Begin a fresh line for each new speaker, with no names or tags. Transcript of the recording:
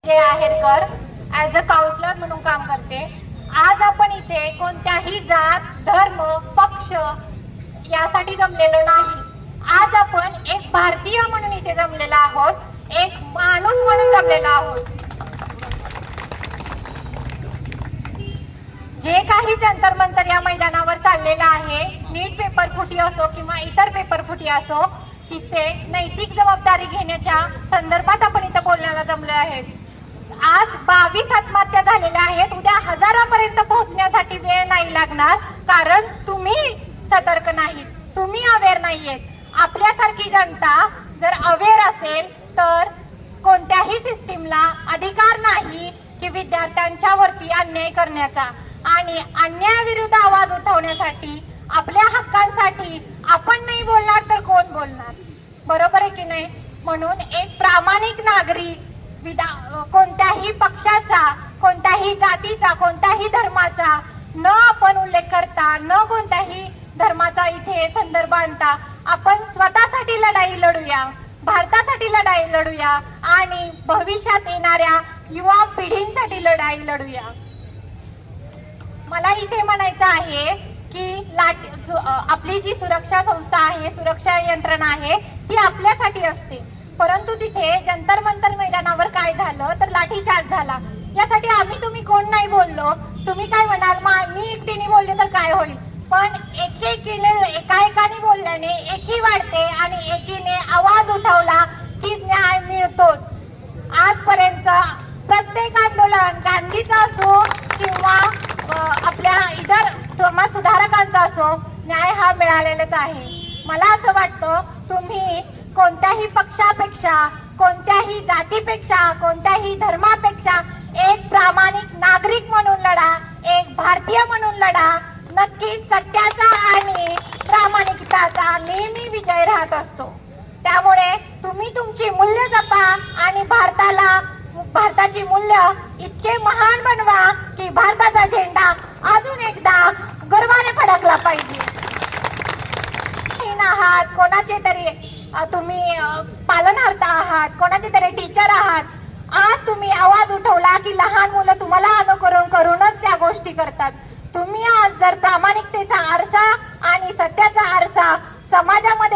जे Aherkar as a counsellor म्हणून काम करते। आज आपण इथे कोणत्याही जात धर्म पक्ष यासाठी जमलेलो नाही। आज आपण एक भारतीय म्हणून इथे जमलेलो आहोत, एक माणूस म्हणून जमलेलो आहोत। जे काही जंतर मंतर या मैदानावर चाललेलं आहे, नीट पेपर फुटी असो किंवा इतर पेपर फुटी असो, तिथे नैतिक जबाबदारी घेण्याच्या संदर्भात आपण इथे बोलण्याला जमले आहेत। आज 22 आत्महत्या झालेल्या आहेत। उद्या हजारापर्यंत पोहोचण्यासाठी वेळ नाही लागणार, कारण तुम्ही सतर्क नाहीत, तुम्ही अवेअर नाहीयेत। आपल्यासारखी जनता जर अवेअर असेल तर कोणत्याही सिस्टीमला अधिकार नाही की विद्यार्थ्यांच्या वरती अन्याय करण्याचा, आणि अन्यायाविरुद्ध आवाज उठवण्यासाठी, आपल्या हक्कांसाठी आपण नाही बोलणार तर कोण बोलणार? बरोबर आहे की नाही? म्हणून एक प्रामाणिक नागरिक कोणत्याही पक्षाचा, कोणत्याही जातीचा, कोणत्याही धर्माचा न आपण उल्लेख करता, न कोणत्याही धर्माचा इथे संदर्भ आणता आपण स्वतःसाठी लढाई लढूया, भारतासाठी लढाई लढूया आणि भविष्यात येणाऱ्या युवा पिढींसाठी लढाई लढूया। मला इथे म्हणायचं आहे की आपली जी सुरक्षा संस्था आहे, सुरक्षा यंत्रणा आहे, ती आपल्यासाठी असते, परंतु तिथे जंतर मंतर मैदानावर काय झालं तर लाठीचार्ज झाला। यासाठी आम्ही तुम्ही कोण नाही बोललो। तुम्ही काय म्हणाल, मी एकटीने बोलले तर काय होईल? पण एकाएकाने बोलल्याने एकी वाढते आणि एकीने आवाज उठवला की न्याय मिळतोच। आजपर्यंत प्रत्येक आंदोलन गांधीचं असो किंवा आपल्या इतर समाज सुधारकांचा असो, न्याय हा मिळालेलाच आहे। मला असं वाटतं तुम्ही कोणत्याही पक्षापेक्षा, कोणत्याही जातीपेक्षा, कोणत्याही धर्मापेक्षा एक प्रामाणिक नागरिक म्हणून लढा, एक भारतीय म्हणून लढा। नक्कीच सत्याचा आणि प्रामाणिकताचा नेहमी विजय राहत असतो। त्यामुळे तुम्ही तुमची मूल्य जपा आणि भारताची मूल्य इतके महान बनवा की भारताचा झेंडा अजून एकदा गर्वाने फडकला पाहिजे। आहात कोणाचे तरी तुम्ही पालनकर्ता आहात, कोणाचे तरी टीचर आहात, आज तुम्ही आवाज उठवला की लहान मुलं तुम्हाला अनुकरण करूनच त्या गोष्टी करतात। तुम्ही आज जर प्रामाणिकतेचा आरसा आणि सत्याचा आरसा समाजामध्ये